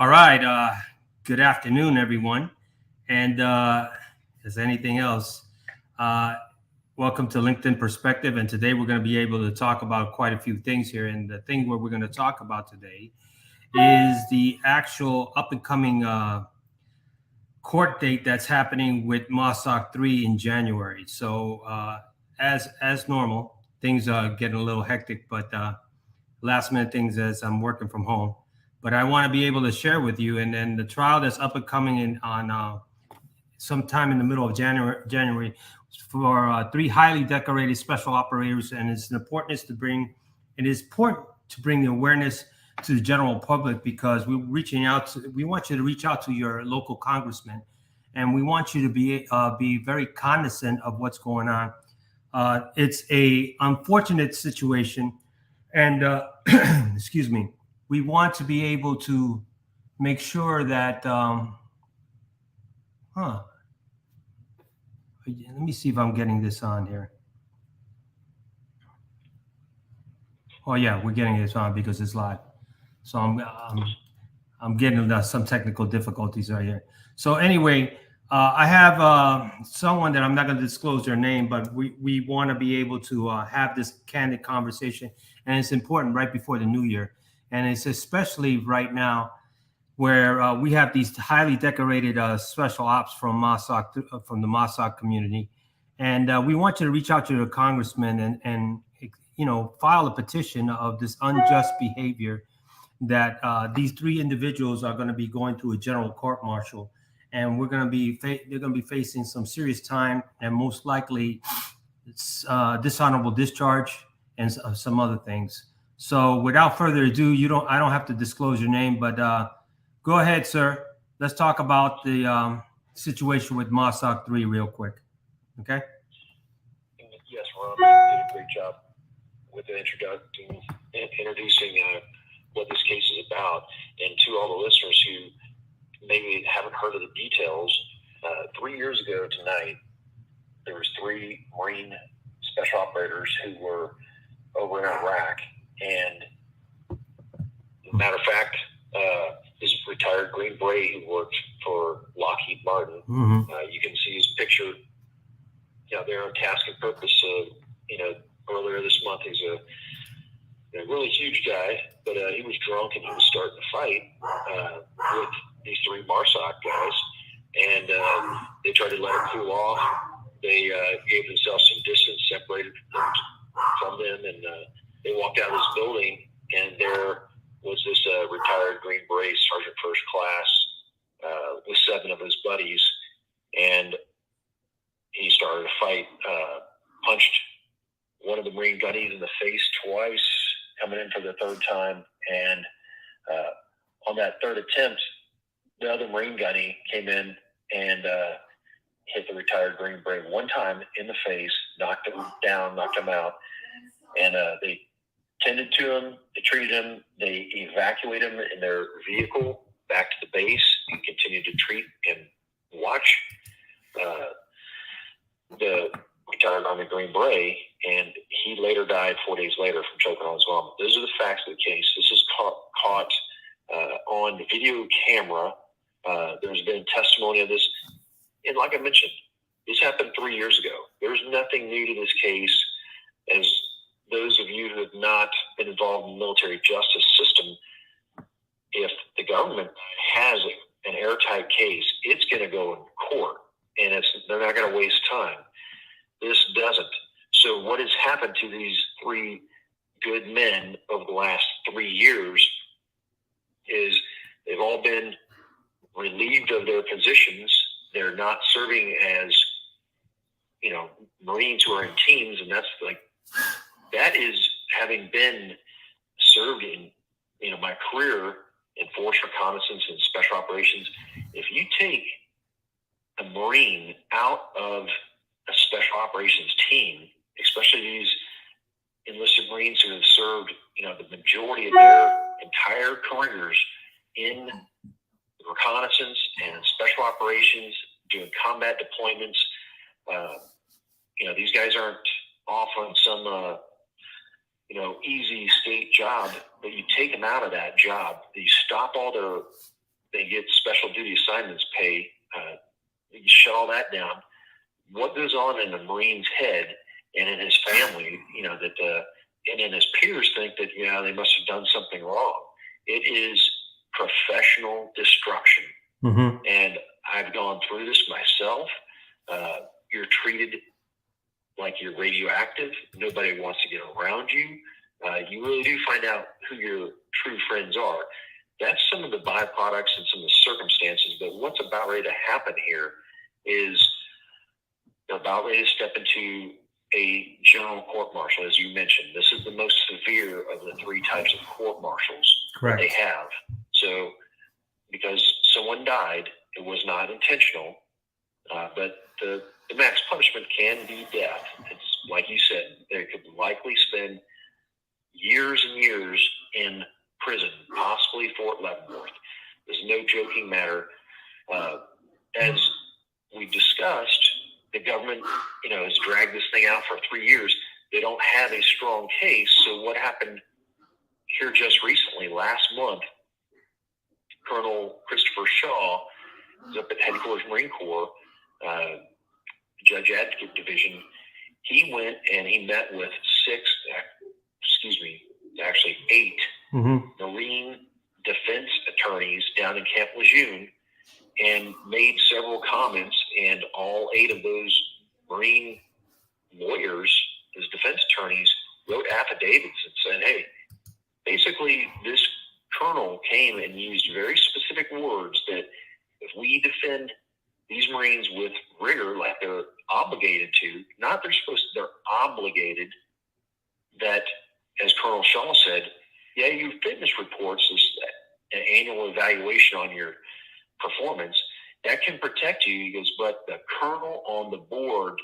All right. Good afternoon, everyone. And as anything else, uh, welcome to LinkedIn Perspective. And today we're going to be able to talk about quite a few things here. And the thing where we're going to talk about today is the actual up and coming court date that's happening with Mossack 3 in January. So as normal, things are getting a little hectic, but last minute things as I'm working from home. But I want to be able to share with you, and then the trial that's up and coming in on sometime in the middle of January for three highly decorated special operators, and it's important to bring. It is important to bring the awareness to the general public because we're reaching out. We want you to reach out to your local congressman, and we want you to be very cognizant of what's going on. It's a unfortunate situation, and excuse me, we want to be able to make sure that huh let me see if I'm getting this on here. Oh yeah, we're getting this on because it's live. So I'm getting some technical difficulties right here. So anyway, I have someone that I'm not going to disclose their name, but we want to be able to have this candid conversation, and it's important right before the new year, and it's especially right now where we have these highly decorated special ops from from the Mossack community, and we want you to reach out to your congressman and file a petition of this unjust behavior that these three individuals are going to be going through a general court martial, and they're going to be facing some serious time and most likely dishonorable discharge and some other things. So without further ado, I don't have to disclose your name, but go ahead, sir. Let's talk about the situation with Mossack 3 real quick. Okay? Yes, Ron, you did a great job with the introducing what this case is about. And to all the listeners who maybe haven't heard of the details, 3 years ago tonight, there was three Marine special operators who were over in Iraq. And matter of fact, this retired Green Beret who worked for Lockheed Martin. Mm-hmm. You can see his picture. They're on task and purpose. Earlier this month, he's a really huge guy, but he was drunk and he was starting to fight with these three Marsoc guys, and they tried to let him cool off. They gave themselves some distance, separated from them, and they walked out of this building, and there was this retired Green Beret Sergeant First Class with seven of his buddies, and he started a fight, punched one of the Marine gunnies in the face twice, coming in for the third time. And on that third attempt, the other Marine gunny came in and hit the retired Green Beret one time in the face, knocked him down, knocked him out. And they tended to him, they treated him, they evacuated him in their vehicle back to the base and continued to treat and watch the retired Army Green Beret, and he later died 4 days later from choking on his vomit. Those are the facts of the case. This is caught on video camera. There's been testimony of this. And like I mentioned, this happened 3 years ago. There's nothing new to this case. As those of you who have not been involved in the military justice system, if the government has an airtight case, it's going to go in court, and they're not going to waste time. This doesn't. So what has happened to these three good men over the last 3 years is they've all been relieved of their positions. They're not serving as, Marines who are in teams, and that is having been served in, my career in force reconnaissance and special operations. If you take a Marine out of a special operations team, especially these enlisted Marines who have served, the majority of their entire careers in reconnaissance and special operations, doing combat deployments. These guys aren't off on some, easy state job, but you take them out of that job, you stop all their They get special duty assignments pay. You shut all that down. What goes on in the Marine's head and in his family, and then his peers think that, they must have done something wrong. It is professional destruction. Mm-hmm. And I've gone through this myself. You're treated like you're radioactive. Nobody wants to get around you. You really do find out who your true friends are. That's some of the byproducts and some of the circumstances. But what's about ready to happen here is they're about ready to step into a general court-martial, as you mentioned. This is the most severe of the three types of court-martials Correct. they have. So because someone died, it was not intentional, but the max punishment can be death. It's like you said, they could likely spend years and years in prison, possibly Fort Leavenworth. There's no joking matter. As we discussed, the government, has dragged this thing out for 3 years. They don't have a strong case. So what happened here just recently, last month, Colonel Christopher Shaw is up at Headquarters Marine Corps, Judge Advocate Division. He went and he met with 8 Mm-hmm. Marine defense attorneys down in Camp Lejeune and made several comments, and all 8 of those Marine lawyers, those defense attorneys, wrote affidavits and said, hey, basically this colonel came and used very specific words that if we defend these Marines with rigor like they're obligated to, they're obligated, that, as Colonel Shaw said, you fitness reports, an annual evaluation on your performance, that can protect you. He goes, but the colonel on the board,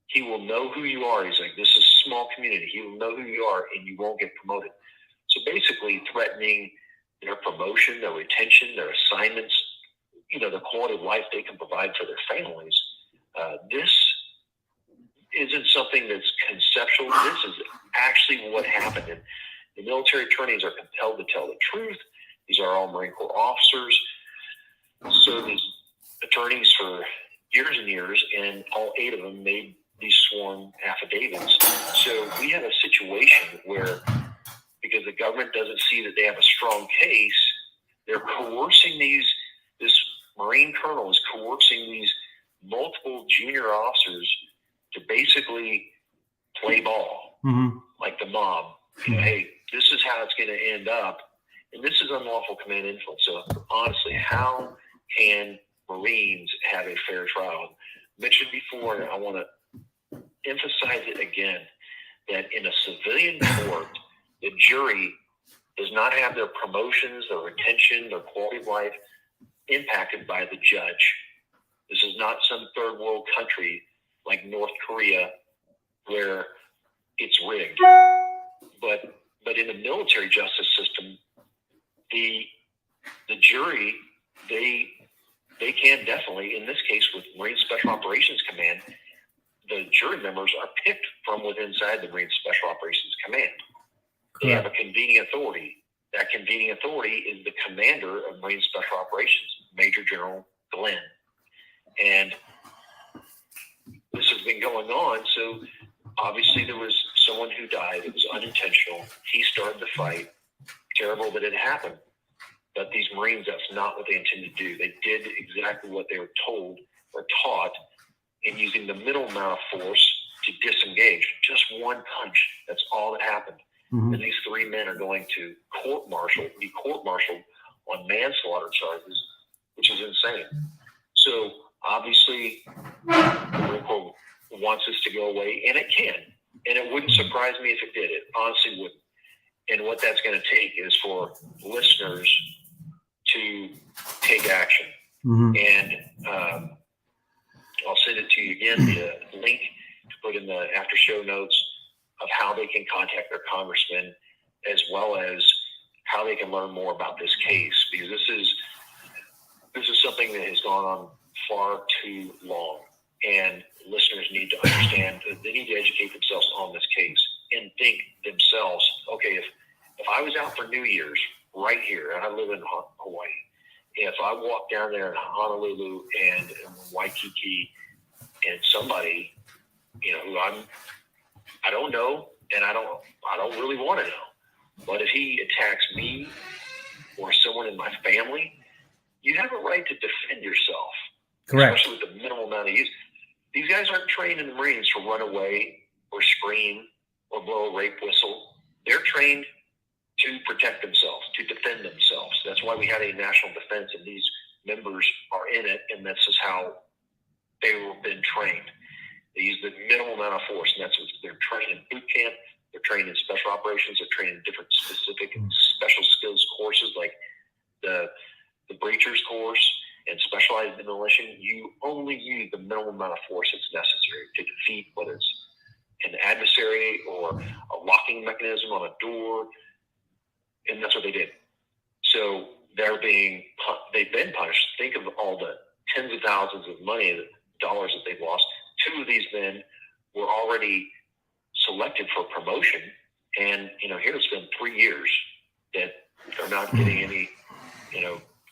he will know who you are. He's like, this is a small community. He will know who you are, and you won't get promoted. So basically threatening their promotion, their retention, their assignments, the quality of life they can provide for their families. This isn't something that's conceptual. This is actually what happened. And the military attorneys are compelled to tell the truth. These are all Marine Corps officers. So these attorneys for years and years, and all 8 of them made these sworn affidavits. So we have a situation where, because the government doesn't see that they have a strong case, they're coercing this Marine colonel is coercing these multiple junior officers to basically play ball, Mm-hmm. like the mob. Hey, this is how it's going to end up. And this is unlawful command influence. So honestly, how can Marines have a fair trial? Mentioned before, and I want to emphasize it again, that in a civilian court, the jury does not have their promotions, their retention, their quality of life impacted by the judge. This is not some third world country like North Korea where it's rigged. But in the military justice system, the jury, they can definitely, in this case with Marine Special Operations Command, the jury members are picked from within inside the Marine Special Operations Command. They have a convening authority. That convening authority is the commander of Marine Special Operations, Major General Glenn. And this has been going on. So obviously there was someone who died. It was unintentional. He started the fight. Terrible that it happened. But these Marines, that's not what they intended to do. They did exactly what they were told or taught, in using the minimal amount of force to disengage. Just one punch. That's all that happened. Mm-hmm. And these 3 men are going to be court-martialed on manslaughter charges, which is insane. So obviously, the Marine Corps wants this to go away, and it can. And it wouldn't surprise me if it did. It honestly wouldn't. And what that's going to take is for listeners to take action. Mm-hmm. And I'll send it to you again, the link to put in the after show notes of how they can contact their congressman, as well as how they can learn more about this case, because this is something that has gone on far too long, and listeners need to understand that they need to educate themselves on this case and think themselves, okay, if I was out for New Year's right here, and I live in Hawaii, if I walk down there in Honolulu and in Waikiki and somebody, who I don't know, and I don't really want to know, but if he attacks me or someone in my family, you have a right to defend yourself. Correct. Especially with the minimal amount of use. These guys aren't trained in the Marines to run away or scream or blow a rape whistle. They're trained to protect themselves, to defend themselves. That's why we had a national defense, and these members are in it, and this is how they've been trained. They use the minimal amount of force, and that's what they're trained in boot camp. They're trained in special operations. They're trained in different specific special skills courses like the breachers course and specialized demolition. You only use the minimal amount of force that's necessary to defeat, whether it's an adversary or a locking mechanism on a door, and that's what they did. So they've been punished. Think of all the tens of thousands of dollars that they've lost. 2 of these men were already selected for promotion, and here it's been 3 years that they're not getting any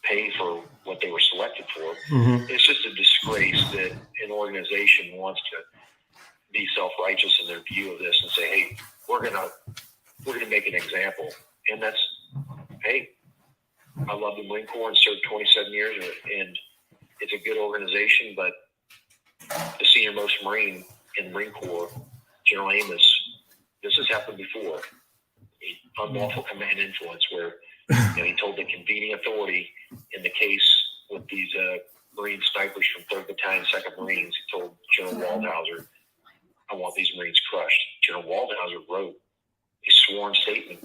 pay for what they were selected for. Mm-hmm. It's just a disgrace that an organization wants to be self-righteous in their view of this and say, hey, we're gonna make an example. And that's, hey, I love the Marine Corps and served 27 years, and it's a good organization, but the senior most Marine in the Marine Corps, General Amos, this has happened before. Unlawful command influence, where he told the convening authority in the case with these Marine snipers from 3rd Battalion, 2nd Marines. He told General Waldhauser, I want these Marines crushed. General Waldhauser wrote a sworn statement,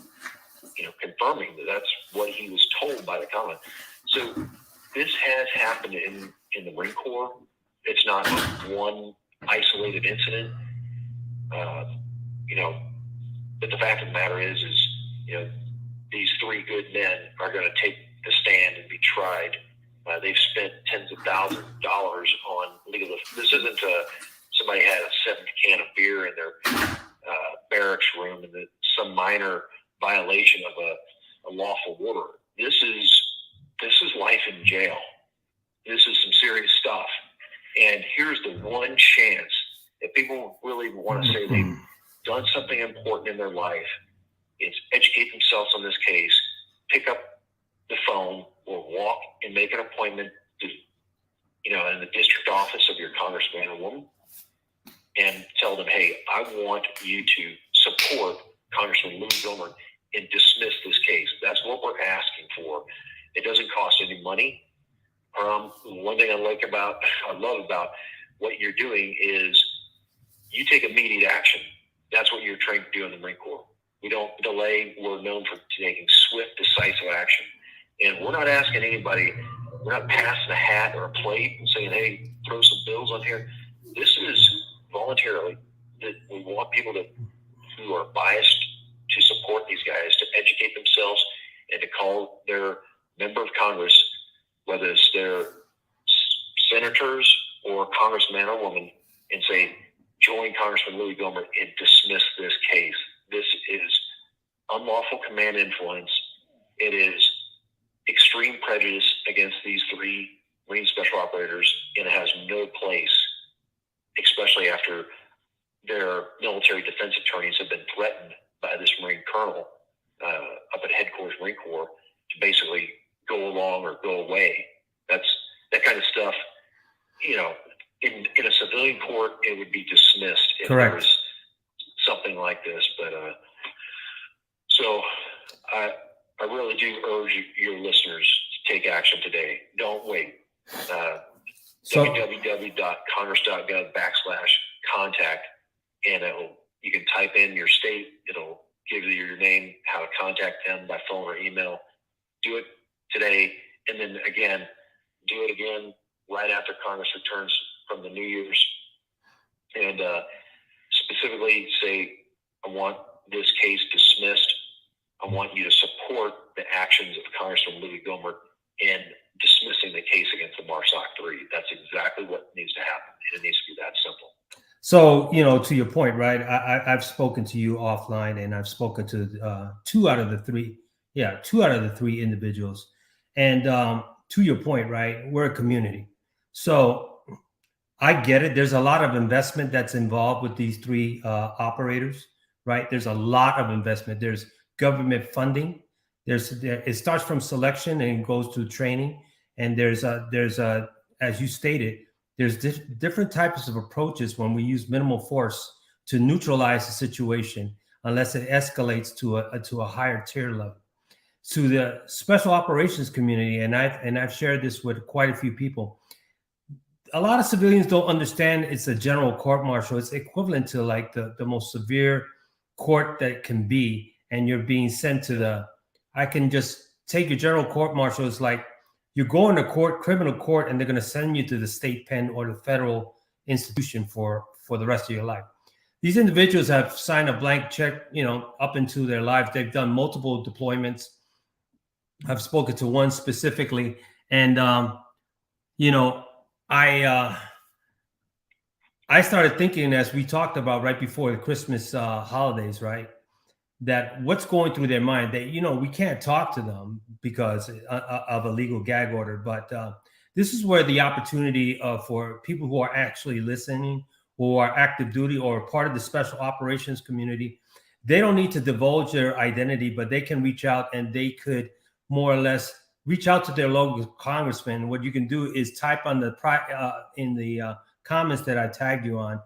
confirming that that's what he was told by the commandant. So this has happened in the Marine Corps. It's not one isolated incident, but the fact of the matter is these 3 good men are going to take the stand and be tried. They've spent tens of thousands of dollars on legal. This isn't somebody had a 7th can of beer in their barracks room and some minor violation of a lawful order. This is life in jail. This is some serious stuff. And here's the one chance if people really want to say they've done something important in their life, it's educate themselves on this case, pick up the phone or walk and make an appointment to, in the district office of your congressman or woman and tell them, hey, I want you to support Congressman Louis Gohmert and dismiss this case. That's what we're asking for. It doesn't cost any money. One thing I love about what you're doing is you take immediate action. That's what you're trained to do in the Marine Corps. We don't delay. We're known for taking swift, decisive action. And we're not asking anybody, we're not passing a hat or a plate and saying, hey, throw some bills on here. This is voluntarily. That we want people who are biased to support these guys, to educate themselves, and to call their member of Congress, whether it's their senators or congressman or woman, and say, join Congressman Louis Gohmert and dismiss this case. This is unlawful command influence. It is extreme prejudice against these 3 Marine special operators, and it has no place, especially after their military defense attorneys have been threatened by this Marine colonel up at headquarters Marine Corps to basically go along or go away. That kind of stuff, in a civilian court, it would be dismissed if Correct. there was something like this. But so I really do urge your listeners to take action today. Don't wait. www.congress.gov/contact, and you can type in your state. It'll give you your name, how to contact them by phone or email. Do it today, and then again, do it again right after Congress returns from the New Year's, and specifically say, I want this case dismissed. I want you to support the actions of Congressman Louis Gohmert in dismissing the case against the MARSOC 3. That's exactly what needs to happen. It needs to be that simple. So, to your point, right? I've spoken to you offline, and I've spoken to 2 out of the 3 individuals. And to your point, right? We're a community. So I get it. There's a lot of investment that's involved with these three operators, right? There's a lot of investment. There's government funding. It starts from selection and goes to training. And there's as you stated, there's different types of approaches when we use minimal force to neutralize the situation, unless it escalates to a higher tier level. To the special operations community, and I've shared this with quite a few people. A lot of civilians don't understand it's a general court martial. It's equivalent to like the most severe court that can be, and you're being sent to I can just take your general court martial. It's like you're going to court, criminal court, and they're going to send you to the state pen or the federal institution for the rest of your life. These individuals have signed a blank check, up into their lives. They've done multiple deployments. I've spoken to one specifically, and I started thinking, as we talked about right before the Christmas holidays, right, that what's going through their mind. That we can't talk to them because of a legal gag order, but this is where the opportunity for people who are actually listening, who are active duty or part of the special operations community, they don't need to divulge their identity, but they can reach out and they could more or less reach out to their local congressman. What you can do is type on in the comments that I tagged you on,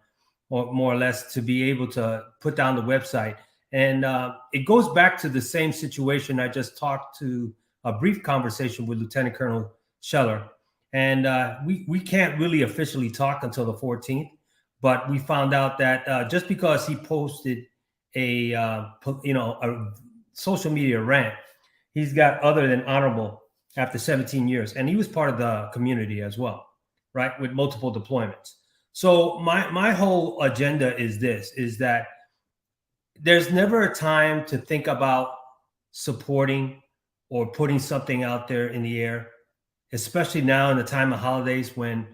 or more or less, to be able to put down the website. And it goes back to the same situation. I just talked to a brief conversation with Lieutenant Colonel Scheller, and we can't really officially talk until the 14th. But we found out that just because he posted a social media rant, he's got other than honorable after 17 years, and he was part of the community as well, right, with multiple deployments. So my whole agenda is that there's never a time to think about supporting or putting something out there in the air, especially now in the time of holidays when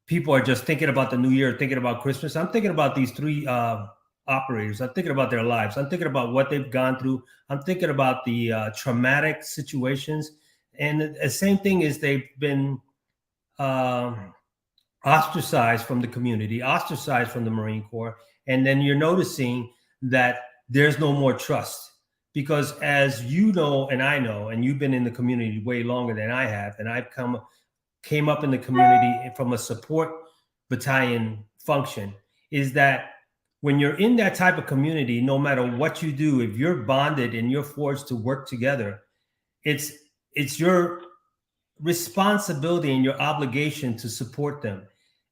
people are just thinking about the new year, thinking about Christmas. I'm thinking about these three operators. I'm thinking about their lives. I'm thinking about what they've gone through. I'm thinking about the traumatic situations. And the same thing is they've been ostracized from the community, ostracized from the Marine Corps. And then you're noticing that there's no more trust, because as you know, and I know, and you've been in the community way longer than I have, and I've came up in the community from a support battalion function, is that when you're in that type of community, no matter what you do, if you're bonded and you're forced to work together, it's your responsibility and your obligation to support them.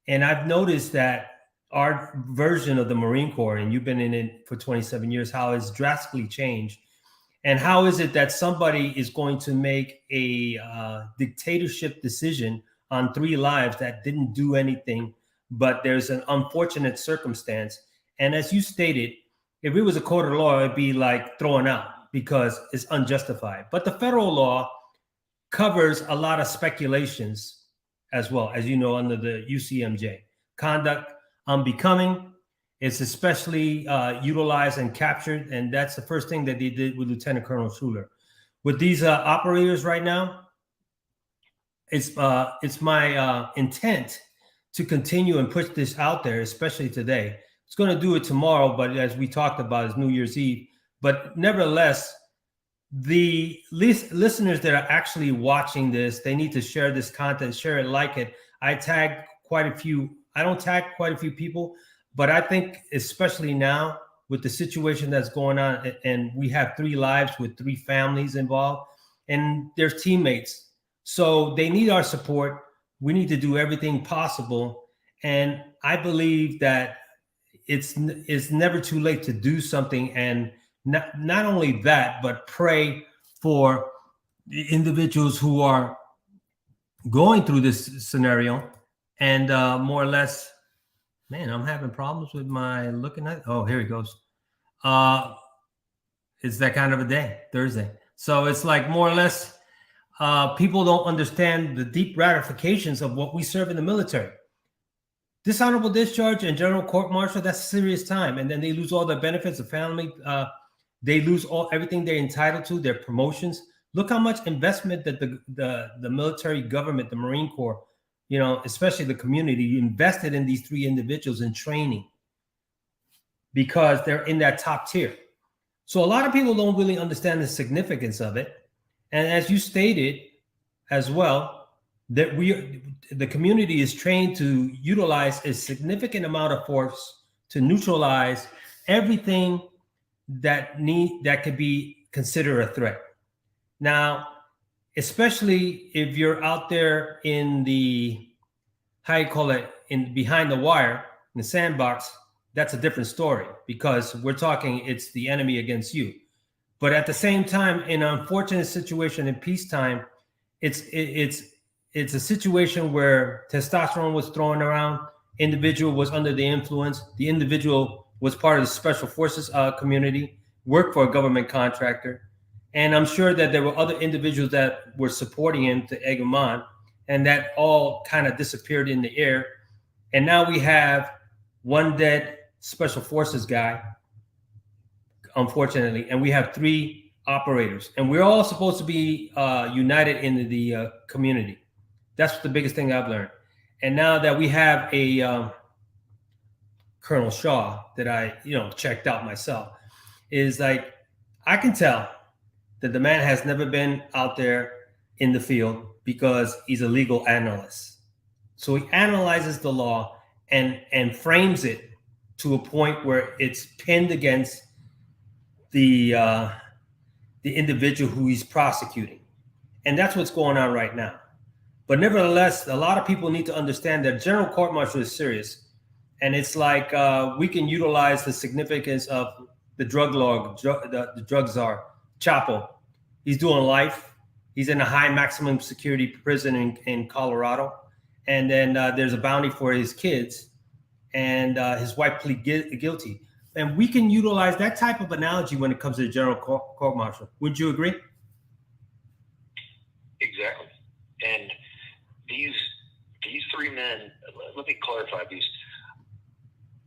And I've noticed that our version of the Marine Corps, and you've been in it for 27 years, how it's drastically changed. And how is it that somebody is going to make a dictatorship decision on 3 lives that didn't do anything, but there's an unfortunate circumstance? And as you stated, if it was a court of law, it'd be like thrown out because it's unjustified. But the federal law covers a lot of speculations as well, as you know, under the UCMJ. Conduct unbecoming, it's especially utilized and captured, and that's the first thing that they did with Lieutenant Colonel Schuler. With these operators right now, it's my intent to continue and push this out there, especially today. It's going to do it tomorrow, but as we talked about, it's New Year's Eve. But nevertheless, the listeners that are actually watching this, they need to share this content, share it, like it. I don't tag quite a few people, but I think especially now with the situation that's going on, and we have 3 lives with 3 families involved and their teammates. So they need our support. We need to do everything possible. And I believe that it's never too late to do something. And not only that, but pray for the individuals who are going through this scenario. And more or less, man, I'm having problems with my looking at. Oh, here he goes. It's that kind of a day, Thursday. So it's like more or less, people don't understand the deep ramifications of what we serve in the military. Dishonorable discharge and general court martial, that's a serious time. And then they lose all their benefits, the family. They lose everything they're entitled to, their promotions. Look how much investment that the military government, the Marine Corps, especially the community, invested in these three individuals in training because they're in that top tier. So a lot of people don't really understand the significance of it. And as you stated as well, that the community is trained to utilize a significant amount of force to neutralize everything that could be considered a threat. Now, especially if you're out there in the, how you call it, in behind the wire, in the sandbox, that's a different story because we're talking it's the enemy against you. But at the same time, in an unfortunate situation in peacetime, it's a situation where testosterone was thrown around, individual was under the influence, the individual was part of the special forces community, worked for a government contractor. And I'm sure that there were other individuals that were supporting him to egg him on, and that all kind of disappeared in the air. And now we have one dead special forces guy, unfortunately, and we have three operators, and we're all supposed to be united in the community. That's the biggest thing I've learned. And now that we have a Colonel Shaw that I checked out myself, is like I can tell that the man has never been out there in the field because he's a legal analyst. So he analyzes the law and frames it to a point where it's pinned against the individual who he's prosecuting. And that's what's going on right now. But nevertheless, a lot of people need to understand that general court-martial is serious. And it's like we can utilize the significance of the drug lord, the drug czar, Chapo. He's doing life. He's in a high maximum security prison in Colorado. And then there's a bounty for his kids. And his wife plead guilty. And we can utilize that type of analogy when it comes to the general court-martial. Would you agree? Exactly. And these three men, let me clarify these.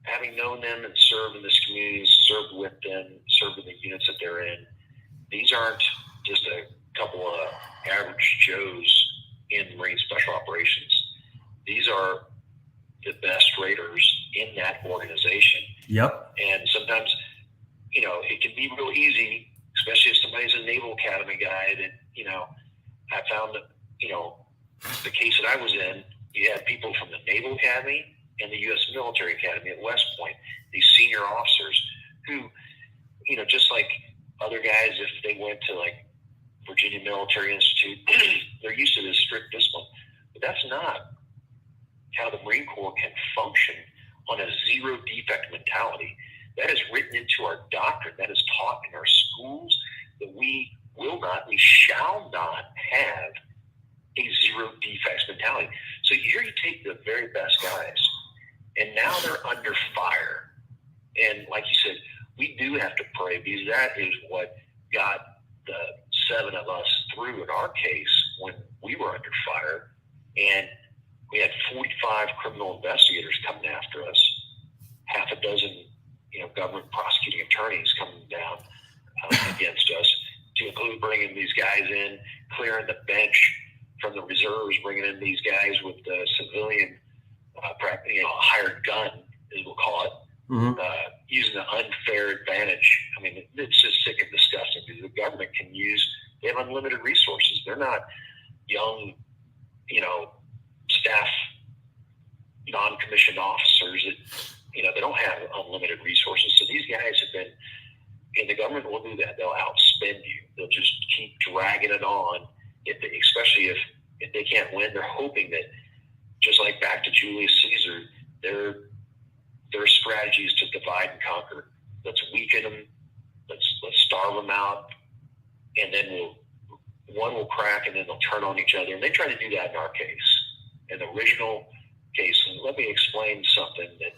Having known them and served in this community, served with them, served in the units that they're in, these aren't just a couple of average Joes in Marine Special Operations. These are the best raiders in that organization. Yep. And sometimes, it can be real easy, especially if somebody's a Naval Academy guy that, I found that, the case that I was in, you had people from the Naval Academy and the U.S. Military Academy at West Point, these senior officers who, just like other guys, if they went to like Virginia Military Institute, they're used to this strict discipline. But that's not how the Marine Corps can function on a zero defect mentality. That is written into our doctrine. That is taught in our schools that we shall not have a zero defects mentality. So here you take the very best guys, and now they're under fire. And like you said, we do have to pray because that is what got the 7 of us through in our case when we were under fire. And we had 45 criminal investigators coming after us, half a dozen, government prosecuting attorneys coming down against us, to include bringing these guys in, clearing the bench from the reserves, bringing in these guys with the civilian, hired gun, as we'll call it, using the unfair advantage. I mean, it's just sick and disgusting because the government they have unlimited resources. They're not young, staff, non-commissioned officers that, they don't have unlimited resources. So these guys have been, and the government will do that. They'll outspend you. They'll just keep dragging it on. Especially if they can't win, they're hoping that, just like back to Julius Caesar, their strategy is to divide and conquer. Let's weaken them. Let's starve them out, and then one will crack, and then they'll turn on each other. And they try to do that in our case, in the original case. And let me explain something that,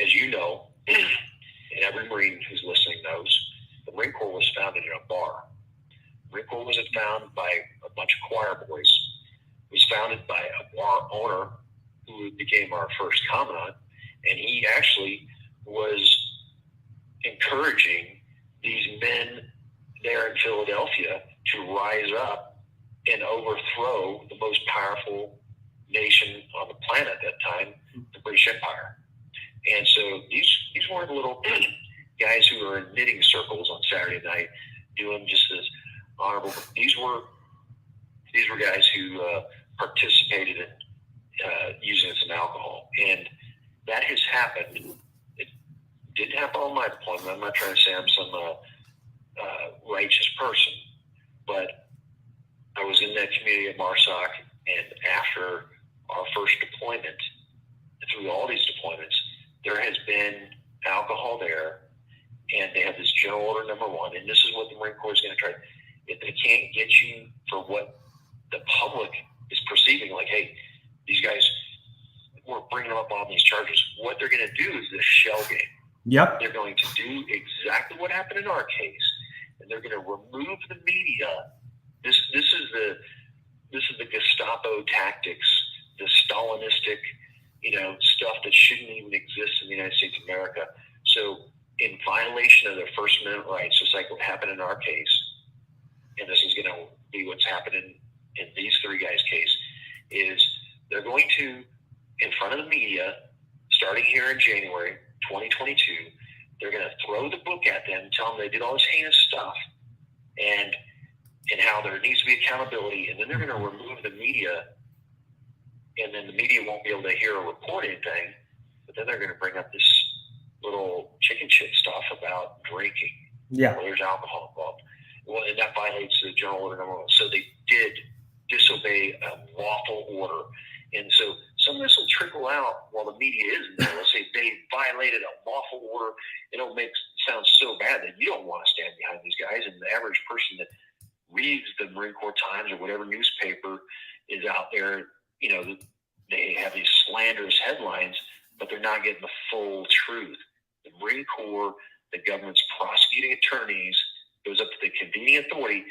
as you know, and every Marine who's listening knows, the Marine Corps was founded in a bar. The Marine Corps wasn't founded by a bunch of choir boys. It was founded by a bar owner who became our first commandant, and he actually was encouraging these men there in Philadelphia to rise up and overthrow the most powerful nation on the planet at that time, the British Empire. And so these weren't little guys who were in knitting circles on Saturday night doing just this honorable. These were guys who participated in using some alcohol, and that has happened. It didn't happen on my deployment. I'm not trying to say I'm some righteous person, but I was in that community at MARSOC, and after our first deployment, through all these deployments, there has been alcohol there, and they have this general order number 1, and this is what the Marine Corps is going to try. If they can't get you for what the public is perceiving, like, hey, these guys, we're bringing them up on these charges, what they're going to do is this shell game. Yep. They're going to do exactly what happened in our case, and they're going to remove the media. This is the Gestapo tactics, the Stalinistic, stuff that shouldn't even exist in the United States of America. So, in violation of their First Amendment rights, just like what happened in our case, and this is going to be what's happening in these 3 guys' case, is they're going to, in front of the media, starting here in January 2022, they're going to throw the book at them, tell them they did all this heinous stuff, and how there needs to be accountability, and then they're going to remove the media, and then the media won't be able to hear or report anything, but then they're going to bring up this little chicken shit stuff about drinking. Yeah. Where there's alcohol involved. Well, and that violates the general order number 1. So they did disobey a lawful order. And so some of this will trickle out while the media isn't there. Let's say they violated a lawful order. It'll make it sound so bad that you don't want to stand behind these guys. And the average person that reads the Marine Corps Times or whatever newspaper is out there, they have these slanderous headlines, but they're not getting the full truth. The Marine Corps, the government's prosecuting attorneys, goes up to the convening authority.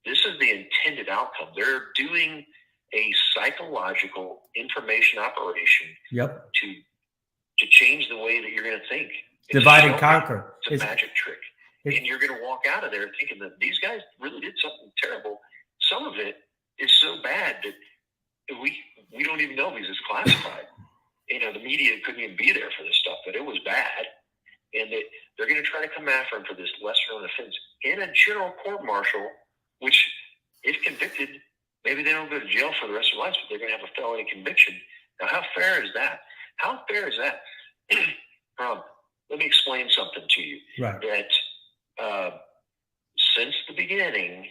This is the intended outcome. They're doing a psychological information operation. Yep. To change the way that you're going to think. Divide and conquer. It's a magic trick. And you're going to walk out of there thinking that these guys really did something terrible. Some of it is so bad that we don't even know because it's classified. The media couldn't even be there for this stuff, but it was bad. And they're going to try to come after him for this lesser-known offense in a general court-martial, which, if convicted, maybe they don't go to jail for the rest of their lives, but they're going to have a felony conviction. Now, how fair is that? How fair is that? Let me explain something to you. Right. That since the beginning,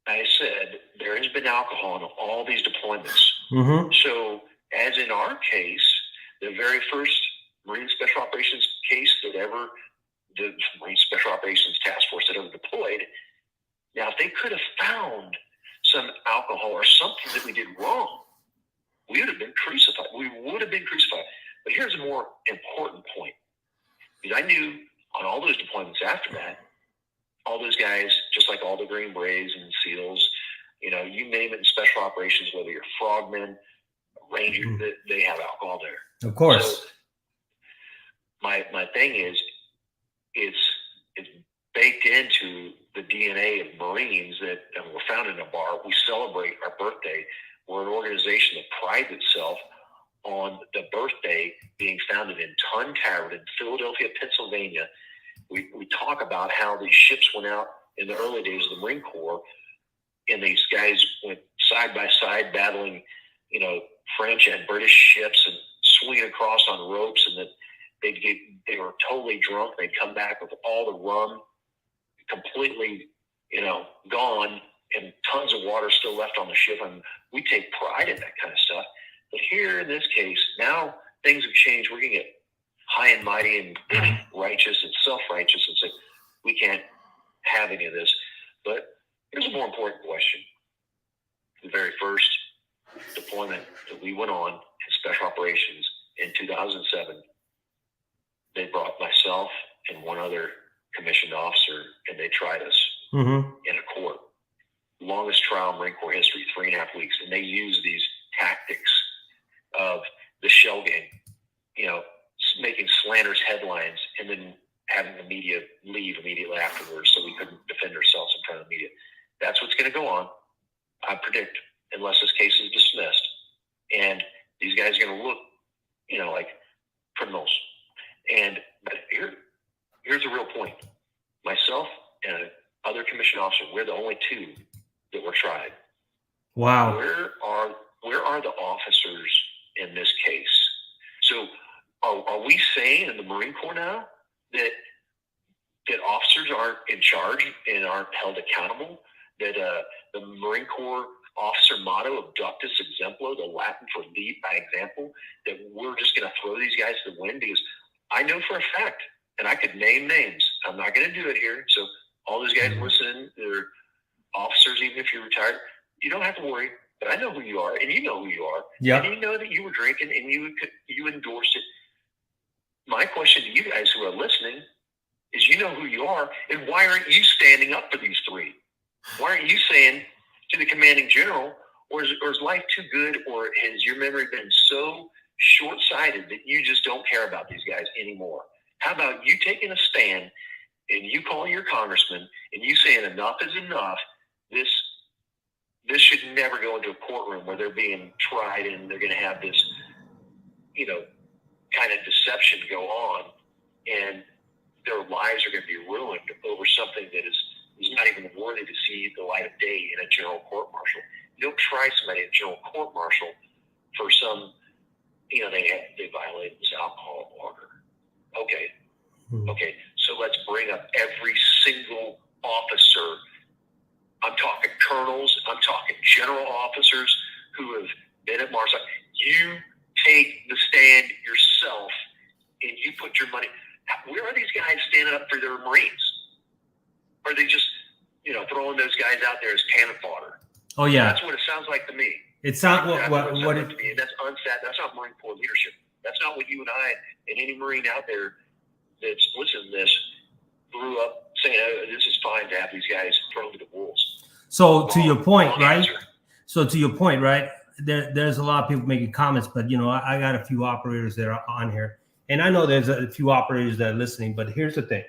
I said there has been alcohol in all these deployments. Mm-hmm. So, as in our case, the very first Marine Special Operations case the Marine Special Operations Task Force that ever deployed, now if they could have found some alcohol or something that we did wrong, we would have been crucified. But here's a more important point. Because I knew on all those deployments after that, all those guys, just like all the Green Berets and SEALs, you name it in Special Operations, whether you're frogmen, Ranger, they have alcohol there. Of course. So my thing is, it's baked into the DNA of Marines that we're founded in a bar. We celebrate our birthday. We're an organization that prides itself on the birthday being founded in Tun Tavern in Philadelphia, Pennsylvania. We talk about how these ships went out in the early days of the Marine Corps, and these guys went side by side battling, French and British ships and swinging across on ropes, and that they were totally drunk. They'd come back with all the rum completely, gone, and tons of water still left on the ship. And we take pride in that kind of stuff. But here in this case, now things have changed. We're going to get high and mighty and righteous and self-righteous and say, we can't have any of this. But here's a more important question. The very first deployment that we went on in Special Operations in 2007, they brought myself and one other commissioned officer, and they tried us in a court. Longest trial in Marine Corps history, 3.5 weeks. And they used these tactics of the shell game, making slanderous headlines and then having the media leave immediately afterwards so we couldn't defend ourselves. going to go on, I predict, unless this case is dismissed. And these guys are going to look, like criminals. But here's the real point. Myself and other commission officer, we're the only two that were tried. Wow. Where are the officers in this case? So are we saying in the Marine Corps now that officers aren't in charge and aren't held accountable? That the Marine Corps officer motto, abductus exemplo, the Latin for lead by example, that we're just going to throw these guys to the wind? Because I know for a fact, and I could name names. I'm not going to do it here. So all those guys listening, they're officers, even if you're retired, you don't have to worry. But I know who you are, and you know who you are. Yeah. And you know that you were drinking, and you endorsed it. My question to you guys who are listening is, you know who you are, and why aren't you standing up for these three? Why aren't you saying to the commanding general, or is life too good, or has your memory been so short-sighted that you just don't care about these guys anymore? How about you taking a stand and you calling your congressman and you saying enough is enough? This should never go into a courtroom where they're being tried and they're going to have this, kind of deception go on, and their lives are going to be ruined over something that is not even worthy to see the light of day in a general court-martial. You don't try somebody in a general court-martial for some, they violated this alcohol order. Okay, so let's bring up every single officer. I'm talking colonels, I'm talking general officers who have been at Marseille. You take the stand yourself and you put your money. Where are these guys standing up for their Marines? Are they just, throwing those guys out there as cannon fodder? Oh yeah, that's what it sounds like to me. It's not That's not Marine Corps leadership. That's not what you and I and any Marine out there that's listening to this grew up saying, oh, this is fine to have these guys thrown to the wolves. So to your point, right? There's a lot of people making comments, but I got a few operators that are on here, and I know there's a few operators that are listening. But here's the thing,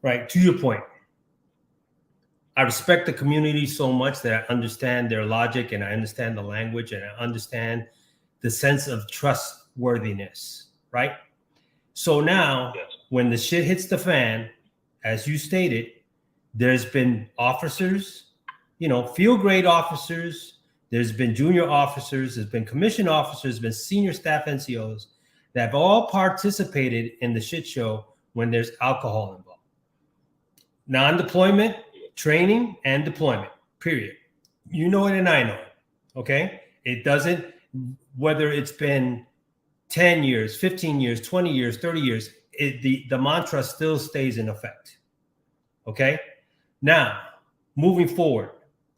right? To your point, I respect the community so much that I understand their logic, and I understand the language, and I understand the sense of trustworthiness, right? So now, when the shit hits the fan, as you stated, there's been officers, field grade officers, there's been junior officers, there's been commissioned officers, there's been senior staff NCOs that have all participated in the shit show when there's alcohol involved. Non-deployment, training, and deployment, period. You know it and I know it, okay? It doesn't, whether it's been 10 years, 15 years, 20 years, 30 years, the mantra still stays in effect, okay? Now, moving forward,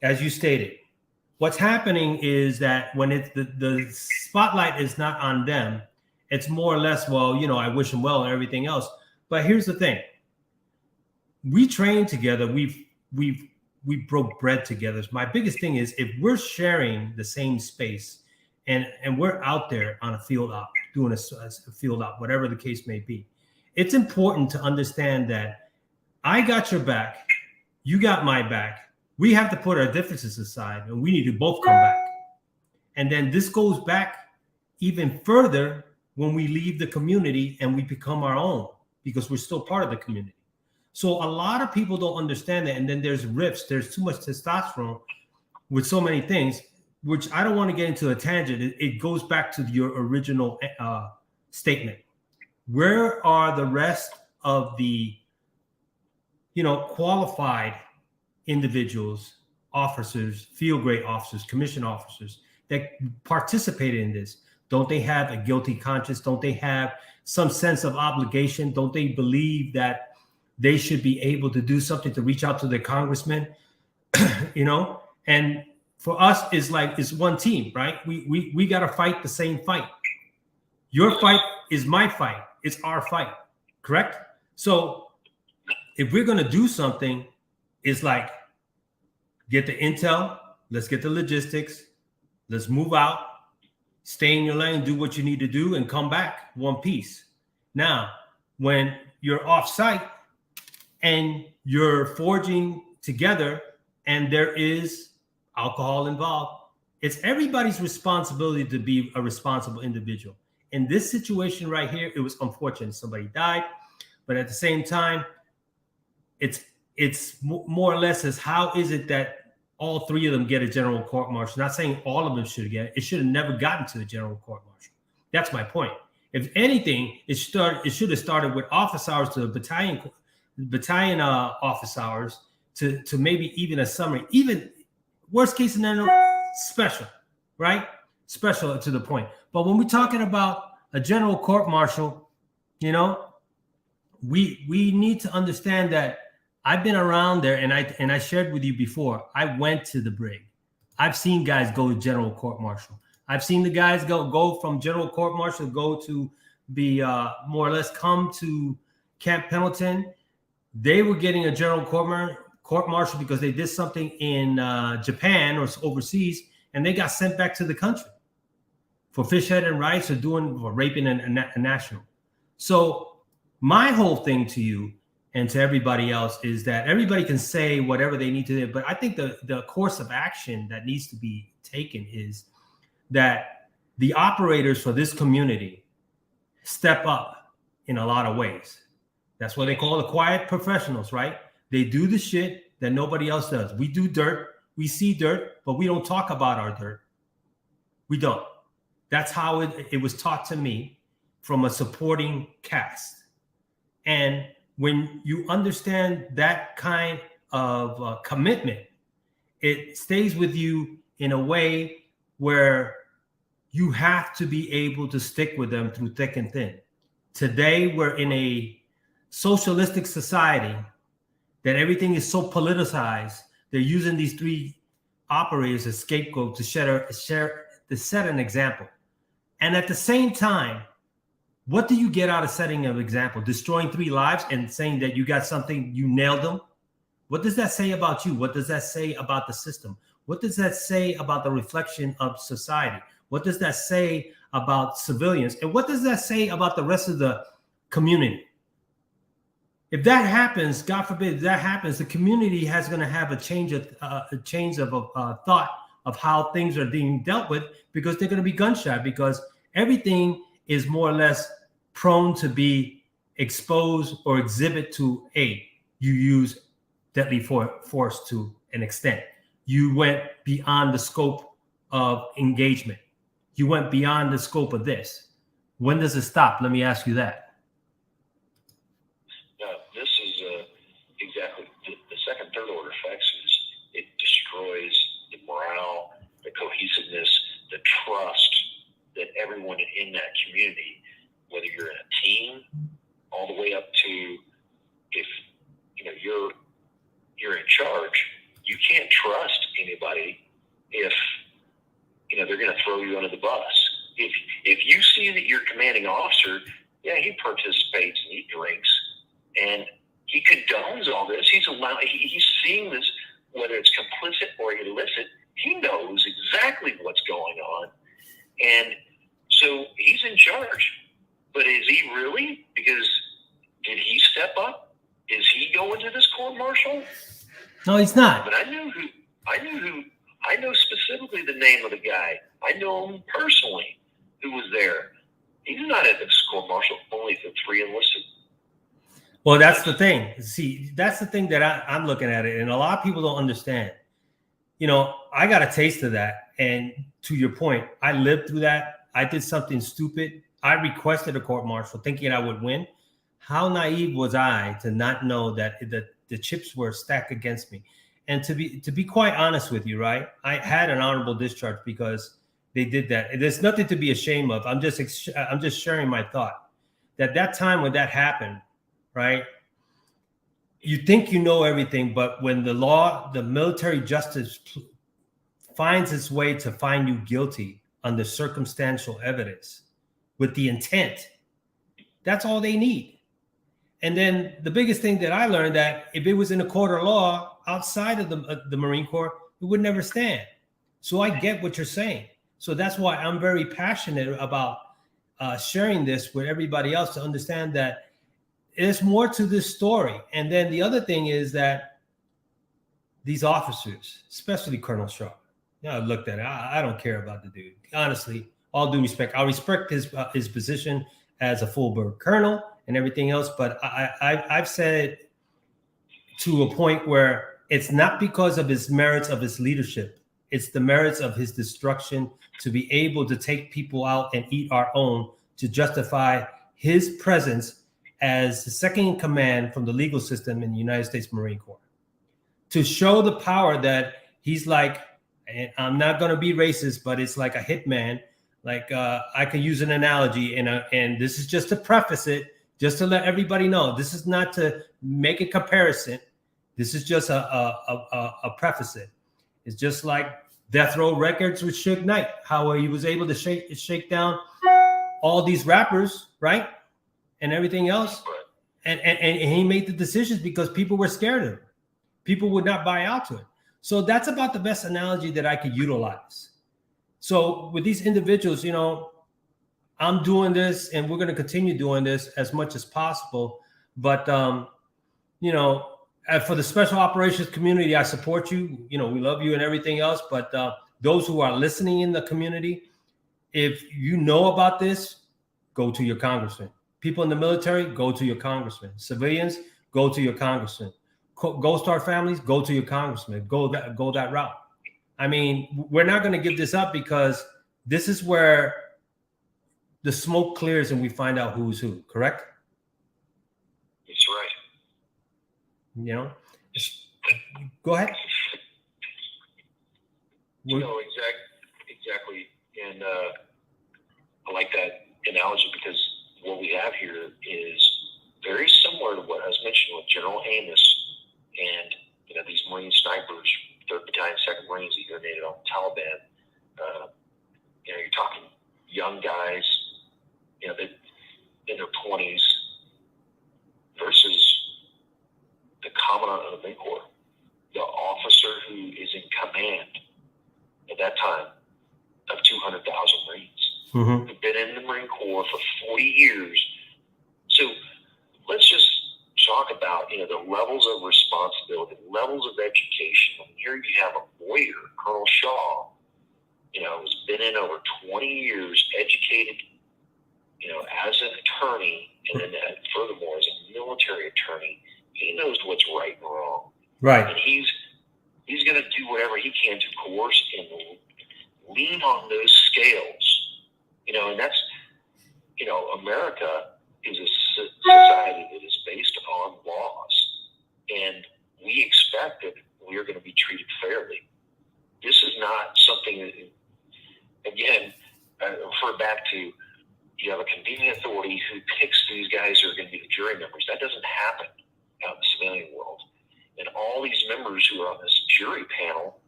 as you stated, what's happening is that when it's the spotlight is not on them, it's more or less, well, I wish them well and everything else. But here's the thing. We train together. We broke bread together. My biggest thing is if we're sharing the same space and we're out there on a field op, doing a field op, whatever the case may be, it's important to understand that I got your back, you got my back. We have to put our differences aside, and we need to both come back. And then this goes back even further when we leave the community and we become our own, because we're still part of the community. So a lot of people don't understand that. And then there's rifts. There's too much testosterone with so many things, which I don't want to get into a tangent. It goes back to your original statement. Where are the rest of the, qualified individuals, officers, field grade officers, commissioned officers that participated in this? Don't they have a guilty conscience? Don't they have some sense of obligation? Don't they believe that they should be able to do something to reach out to their congressman? And for us, it's one team, right? We got to fight the same fight. Your fight is my fight. It's our fight, correct? So if we're going to do something, it's like, get the intel, let's get the logistics, let's move out, stay in your lane, do what you need to do, and come back one piece. Now, when you're off site and you're forging together and there is alcohol involved, it's everybody's responsibility to be a responsible individual. In this situation right here, it was unfortunate somebody died, but at the same time, it's more or less as how is it that all three of them get a general court martial? Not saying all of them should get it. It should have never gotten to the general court martial. That's my point. If anything, it should have started with office hours to battalion office hours to maybe even a summary, even worst case scenario, special, right? Special to the point. But when we're talking about a general court martial, you know, we need to understand that I've been around there, and I shared with you before. I went to the brig. I've seen guys go to general court martial. I've seen the guys go from general court martial, go to be more or less come to Camp Pendleton. They were getting a general court martial because they did something in Japan or overseas, and they got sent back to the country for fish head and rice or raping a national. So my whole thing to you and to everybody else is that everybody can say whatever they need to do, but I think the course of action that needs to be taken is that the operators for this community step up in a lot of ways. That's what they call the quiet professionals, right? They do the shit that nobody else does. We do dirt, we see dirt, but we don't talk about our dirt. We don't. That's how it was taught to me from a supporting cast. And when you understand that kind of commitment, it stays with you in a way where you have to be able to stick with them through thick and thin. Today, we're in a socialistic society that everything is so politicized. They're using these three operators as scapegoat to set an example. And at the same time, what do you get out of setting an example? Destroying 3 lives and saying that you got something, you nailed them? What does that say about you? What does that say about the system? What does that say about the reflection of society? What does that say about civilians? And what does that say about the rest of the community? If that happens, God forbid, if that happens, the community has going to have a change of thought of how things are being dealt with, because they're going to be gun shy, because everything is more or less prone to be exposed or exhibit to you use deadly force to an extent. You went beyond the scope of engagement. You went beyond the scope of this. When does it stop? Let me ask you that. This is exactly the second, third order effects. It destroys the morale, the cohesiveness, the trust that everyone in that community, whether you're in a team, all the way up to if you're in charge, you can't trust anybody if they're going to throw you under the bus. If you see that your commanding officer, he participates and he drinks and he condones all this, he's seeing this, whether it's complicit or illicit, he knows exactly what's going on. And so he's in charge, but is he really? Because did he step up? Is he going to this court martial? No, he's not. But I know specifically the name of the guy. I know him personally who was there. He's not at this court martial, only the 3 enlisted. Well, that's the thing. See, that's the thing that I'm looking at it, and a lot of people don't understand. I got a taste of that, and to your point, I lived through that. I did something stupid. I requested a court martial thinking I would win. How naive was I to not know that the chips were stacked against me? And to be quite honest with you, right? I had an honorable discharge because they did that. There's nothing to be ashamed of. I'm just sharing my thought that time when that happened, right? You think you know everything, but when the military justice finds its way to find you guilty under circumstantial evidence with the intent, that's all they need. And then the biggest thing that I learned, that if it was in a court of law outside of the Marine Corps, it would never stand. So I get what you're saying. So that's why I'm very passionate about sharing this with everybody else, to understand that there's more to this story. And then the other thing is that these officers, especially Colonel Shaw. Yeah, I looked at it. I don't care about the dude. Honestly, all due respect, I respect his position as a full-bird colonel and everything else, but I've said it to a point where it's not because of his merits of his leadership. It's the merits of his destruction to be able to take people out and eat our own to justify his presence as the second in command from the legal system in the United States Marine Corps. To show the power that he's like, and I'm not going to be racist, but it's like a hitman. Like I could use an analogy, and this is just to preface it, just to let everybody know. This is not to make a comparison. This is just a preface it. It's just like Death Row Records with Suge Knight, how he was able to shake down all these rappers, right, and everything else, and he made the decisions because people were scared of him. People would not buy out to it. So that's about the best analogy that I could utilize. So with these individuals, I'm doing this, and we're going to continue doing this as much as possible. But for the special operations community, I support you. We love you and everything else. But those who are listening in the community, if you know about this, go to your congressman. People in the military, go to your congressman. Civilians, go to your congressman. Gold Star families, go to your congressman. Go that route. I mean, we're not going to give this up because this is where the smoke clears and we find out who's who. Correct? That's right. Go ahead. Exactly. And I like that analogy because what we have here is very similar to what I was mentioning with General Amos and these Marine snipers, 3rd Battalion, 2nd Marines that urinated on the Taliban. You're talking young guys, that in their 20s versus the commandant of the Marine Corps, the officer who is in command at that time of 200,000 Marines, who've been in the Marine Corps for 40 years. So let's just talk about, the levels of responsibility, levels of education. And here you have a lawyer, Colonel Shaw, who's been in over 20 years, educated, as an attorney, and then furthermore as a military attorney. He knows what's right and wrong. Right. And he's going to do whatever he can to coerce and lean on those scales. And that's, America is a society that is based upon laws, and we expect that we are going to be treated fairly. This is not something that, again, I refer back to, you have a convening authority who picks these guys who are going to be the jury members. That doesn't happen out in the civilian world. And all these members who are on this jury panel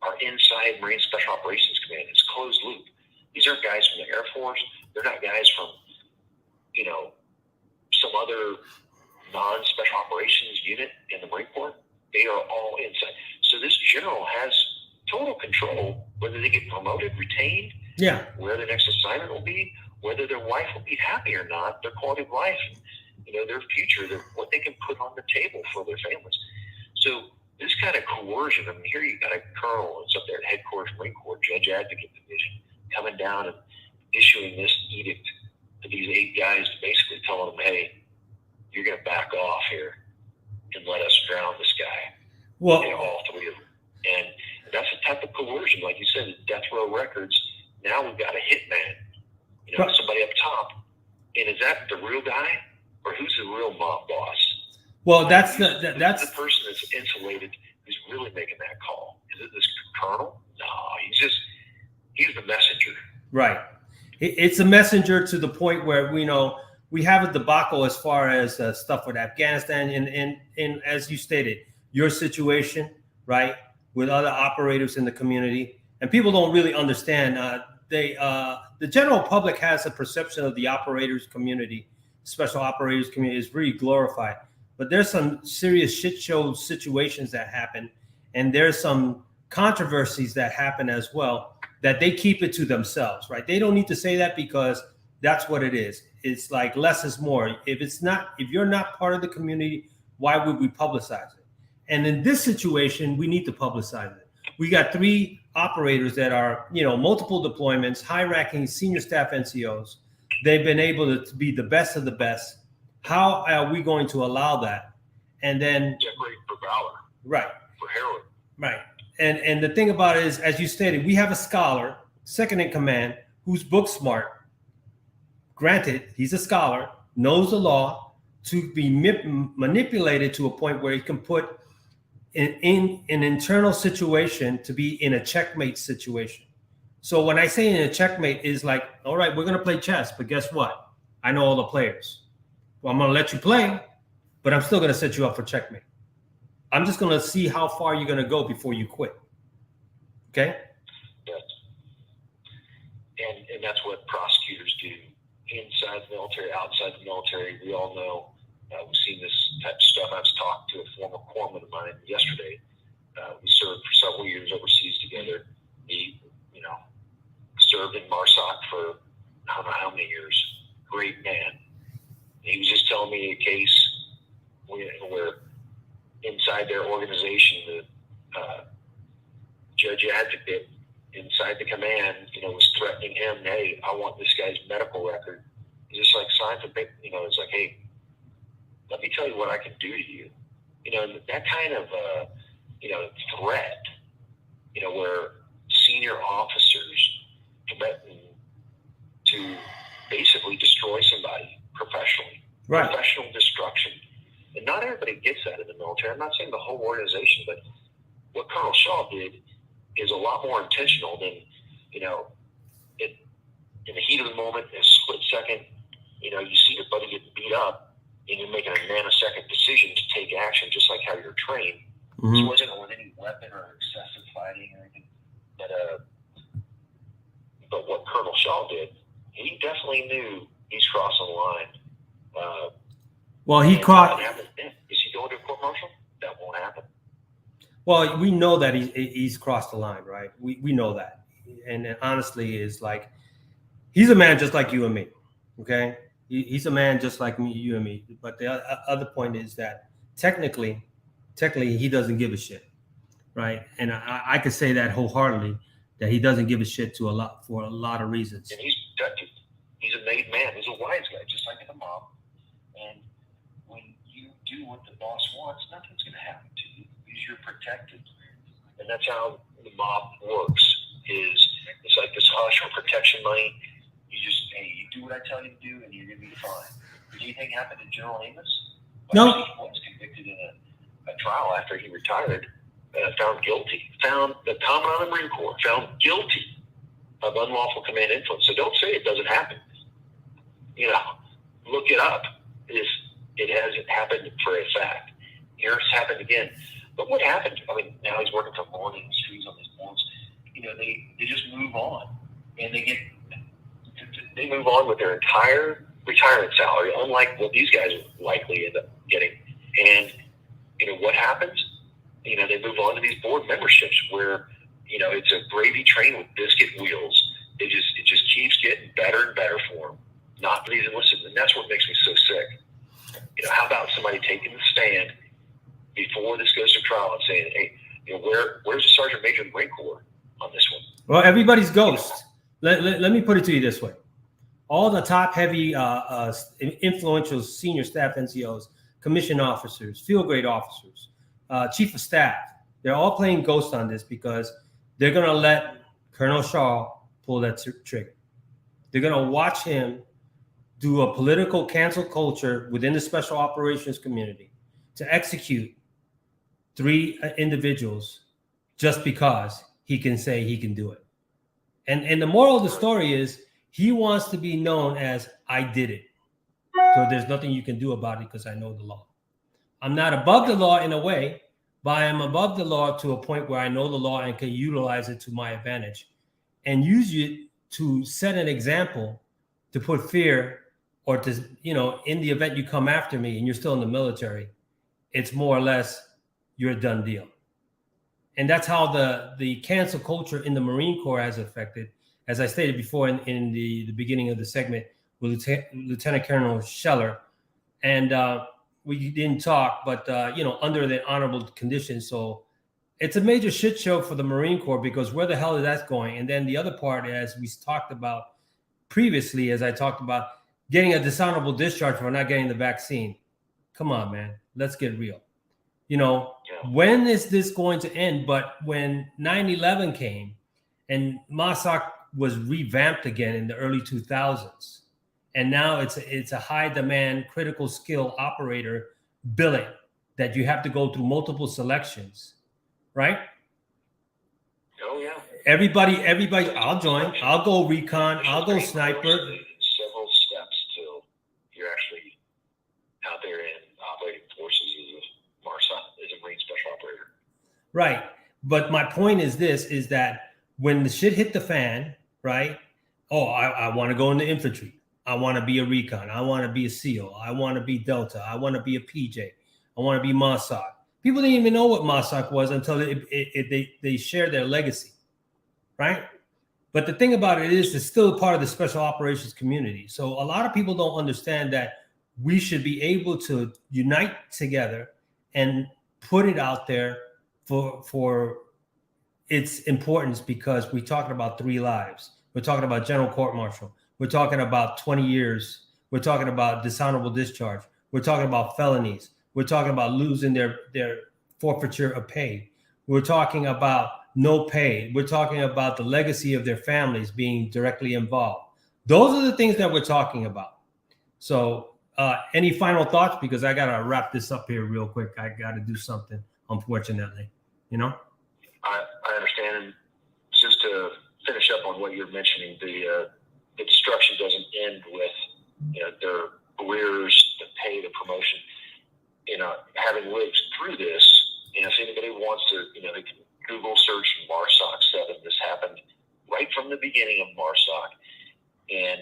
are inside Marine Special Operations Command. It's closed loop. These aren't guys from the Air Force. They're not guys from, some other non-special operations unit in the Marine Corps. They are all inside. So this general has total control whether they get promoted, retained, where their next assignment will be, whether their wife will be happy or not, their quality of life, their future, what they can put on the table for their families. So this kind of coercion, here you got a colonel that's up there at headquarters Marine Corps, Judge Advocate Division, coming down and issuing this edict to these 8 guys, basically telling them, hey, you're going to back off here and let us drown this guy. Well, all 3 of them. And that's the type of coercion, like you said, Death Row Records. Now we've got a hitman, somebody up top. And is that the real guy, or who's the real mob boss? Well, that's the person that's insulated who's really making that call. Is it this colonel? No, he's the messenger. Right. It's a messenger to the point where we have a debacle as far as stuff with Afghanistan and as you stated, your situation, right, with other operators in the community, and people don't really understand. The general public has a perception of the operators community, special operators community is really glorified, but there's some serious shit show situations that happen, and there's some controversies that happen as well that they keep it to themselves, right? They don't need to say that because that's what it is. It's like less is more. If you're not part of the community, why would we publicize it? And in this situation, we need to publicize it. We got 3 operators that are, multiple deployments, high-ranking senior staff NCOs. They've been able to be the best of the best. How are we going to allow that? And then for valor, right, for heroin, right. And the thing about it is, as you stated, we have a scholar, second in command, who's book smart. Granted, he's a scholar, knows the law, to be manipulated to a point where he can put in an internal situation to be in a checkmate situation. So when I say in a checkmate is like, all right, we're going to play chess, but guess what? I know all the players. Well, I'm going to let you play, but I'm still going to set you up for checkmate. I'm just going to see how far you're going to go before you quit. Okay? Yes. And that's what prosecutors do. Inside the military, outside the military, we all know. We've seen this type of stuff. I was talking to a former corpsman of mine yesterday. We served for several years overseas together. He, served in MARSOC for I don't know how many years. Great man. He was just telling me a case where inside their organization, the judge advocate inside the command, was threatening him. Hey, I want this guy's medical record. He's just like sign for big. It's like, hey, let me tell you what I can do to you. And that kind of threat. Where senior officers threaten to basically destroy somebody professionally, right? Professional destruction. And not everybody gets that in the military. I'm not saying the whole organization, but what Colonel Shaw did is a lot more intentional than, in the heat of the moment, in a split second, you see your buddy get beat up and you're making a nanosecond decision to take action just like how you're trained. Mm-hmm. This wasn't with any weapon or excessive fighting or anything. But what Colonel Shaw did, he definitely knew he's crossing the line. Well, he caught. Is he going to a court martial? That won't happen. Well, we know that he's crossed the line, right? We know that, and honestly, is like he's a man just like you and me. Okay, he's a man just like me, you and me. But the other point is that technically, he doesn't give a shit, right? And I could say that wholeheartedly, that he doesn't give a shit for a lot of reasons. And he's protected. He's a made man. He's a wise guy, just like in the mob. And when you do what the boss wants, nothing's going to happen to you because you're protected. And that's how the mob works. It's like this hush or protection money. You do what I tell you to do, and you're going to be fine. Did anything happen to General Amos? No. He was convicted in a trial after he retired. Found guilty. Found the Commandant of the Marine Corps found guilty of unlawful command influence. So don't say it doesn't happen. Look it up. It hasn't happened for a fact. Here it's happened again. But what happened? Now he's working for Morning Industries on these boards. They just move on, and they move on with their entire retirement salary, unlike what these guys will likely end up getting. And what happens? They move on to these board memberships where, it's a gravy train with biscuit wheels. It just keeps getting better and better for them. Not that he's enlisted. And that's what makes me so sick. How about somebody taking the stand before this goes to trial and saying, hey, where's the Sergeant Major of the Marine Corps on this one? Well, everybody's ghost. Let me put it to you this way. All the top heavy, influential senior staff NCOs, commissioned officers, field grade officers, chief of staff, they're all playing ghost on this because they're going to let Colonel Shaw pull that trigger. They're going to watch him do a political cancel culture within the special operations community to execute 3 individuals just because he can say he can do it. And the moral of the story is he wants to be known as I did it. So there's nothing you can do about it because I know the law. I'm not above the law in a way, but I am above the law to a point where I know the law and can utilize it to my advantage and use it to set an example to put fear or to, in the event you come after me and you're still in the military, it's more or less you're a done deal. And that's how the cancel culture in the Marine Corps has affected, as I stated before in the beginning of the segment with Lieutenant Colonel Scheller. And, we didn't talk, but under the honorable conditions. So it's a major shit show for the Marine Corps, because where the hell is that going? And then the other part, as we talked about previously, as I talked about getting a dishonorable discharge for not getting the vaccine. Come on, man. Let's get real. When is this going to end? But when 9/11 came and MOSOC was revamped again in the early 2000s, and now it's a high demand critical skill operator billing that you have to go through multiple selections, right? Oh yeah. Everybody, I'll join. I'll go recon. I'll go sniper. Several steps till you're actually out there in operating forces as a MARSOC, as a Marine Special Operator. Right. But my point is this, is that when the shit hit the fan, right? Oh, I want to go into infantry. I want to be a recon. I want to be a SEAL. I want to be Delta. I want to be a PJ. I want to be MOSOC. People didn't even know what MOSOC was until they shared their legacy, right? But the thing about it is, it's still a part of the special operations community. So a lot of people don't understand that we should be able to unite together and put it out there for its importance, because we're talking about 3 lives. We're talking about general court martial. We're talking about 20 years. We're talking about dishonorable discharge. We're talking about felonies. We're talking about losing their forfeiture of pay. We're talking about no pay. We're talking about the legacy of their families being directly involved. Those are the things that we're talking about. So any final thoughts? Because I got to wrap this up here real quick. I got to do something, unfortunately, I understand. And just to finish up on what you're mentioning, the destruction doesn't end with their careers, the pay, the promotion. Having lived through this, if anybody wants to, they can Google search MARSOC 7. This happened right from the beginning of MARSOC, and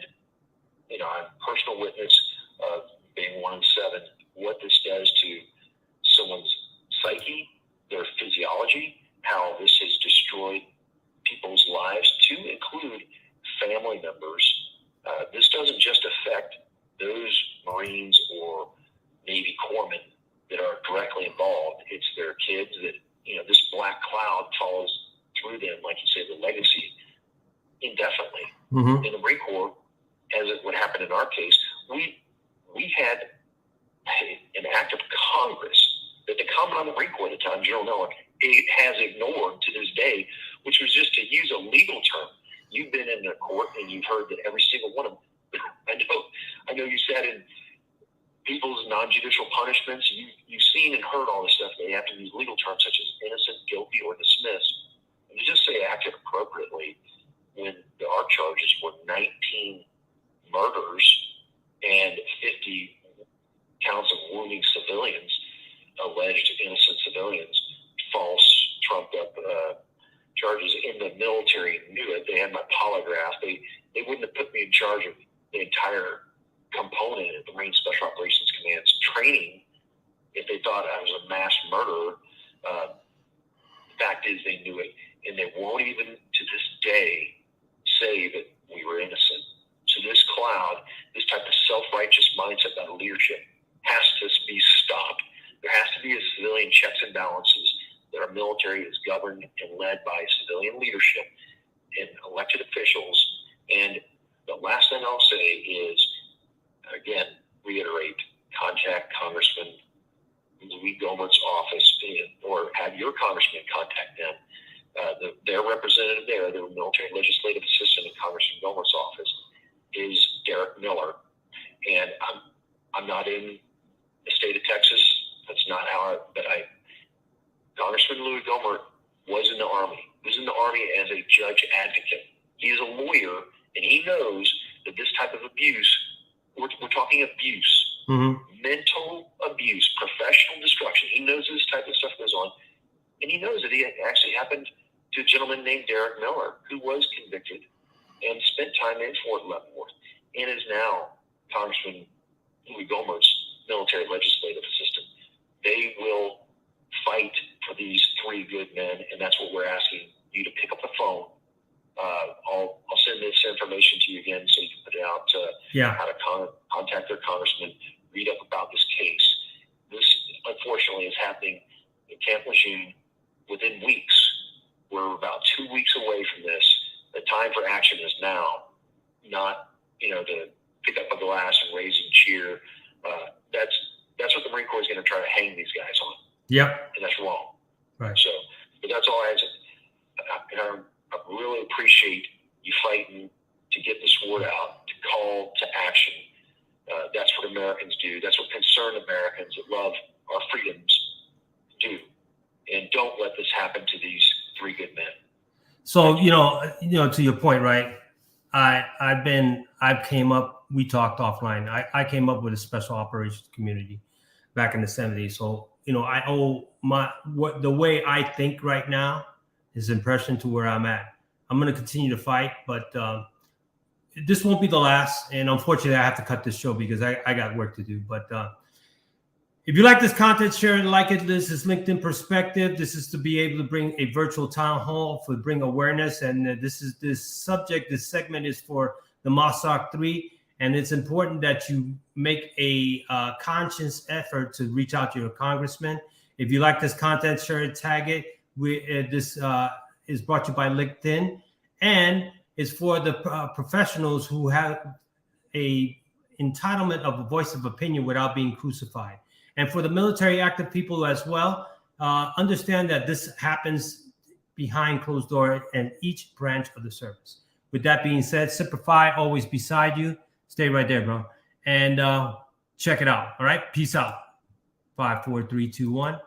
I'm a personal witness of being one of 7. What this does to someone's psyche, their physiology, how this has destroyed people's lives, to include family members. This doesn't just affect those Marines or Navy corpsmen that are directly involved. It's their kids that, this black cloud follows through them, like you say, the legacy, indefinitely. Mm-hmm. In the Marine Corps, as it would happen in our case, we had an act of Congress that the Commandant of the Marine Corps at the time, General Miller, has ignored to this day, which was just to use a legal term. You've been in the court and you've heard that every single one of them. I know you sat in people's non-judicial punishments. You've seen and heard all this stuff. They have to use legal terms such as innocent, guilty, or dismissed. And to just say acted appropriately when our charges were 19 murders and 50 counts of wounding civilians, alleged innocent civilians, false, trumped-up charges. In the military knew it. They had my polygraph. They wouldn't have put me in charge of the entire component of the Marine Special Operations Command's training if they thought I was a mass murderer. The fact is, they knew it, and they won't even to this day say that we were innocent. So this cloud, this type of self-righteous mindset about leadership has to be stopped. There has to be a civilian checks and balances, that our military is governed and led by civilian leadership and elected officials. And the last thing I'll say is, again, reiterate, contact Congressman Louis Gohmert's office, or have your congressman contact them. Their representative there, their military legislative assistant in Congressman Gohmert's office, is Derek Miller. And I'm not in the state of Texas. That's not how Congressman Louis Gohmert was in the Army. He was in the Army as a judge advocate. He is a lawyer, and he knows that this type of abuse, we're talking abuse, mental abuse, professional destruction. He knows this type of stuff goes on, and he knows that it actually happened to a gentleman named Derek Miller, who was convicted and spent time in Fort Leavenworth, and is now Congressman Louis Gohmert's military legislative assistant. They will fight for these 3 good men, and that's what we're asking you to pick up the phone. I'll send this information to you again so you can put it out how to contact their congressman, read up about this case, unfortunately is happening in Camp Lejeune within weeks. We're about 2 weeks away from this. The time for action is now, not, to pick up a glass and raise and cheer. That's what the Marine Corps is going to try to hang these guys on. Yep. And that's wrong. Right. So, but that's all I had to. I really appreciate you fighting to get this word out, to call to action. That's what Americans do. That's what concerned Americans that love our freedoms do. And don't let this happen to these 3 good men. So, to your point, right? We talked offline. I came up with a special operations community back in the 70s. So, I owe the way I think right now is impression to where I'm at. I'm going to continue to fight, but this won't be the last. And unfortunately, I have to cut this show because I got work to do. But if you like this content, share it, like it. This is LinkedIn Perspective. This is to be able to bring a virtual town hall for bring awareness. And this segment is for the MOSOC 3. And it's important that you make a conscious effort to reach out to your congressman. If you like this content, share it, tag it. This is brought to you by LinkedIn, and it's for the professionals who have a entitlement of a voice of opinion without being crucified. And for the military active people as well, understand that this happens behind closed door in each branch of the service. With that being said, Semper Fi, always beside you. Stay right there, bro. And check it out. All right. Peace out. 5, 4, 3, 2, 1.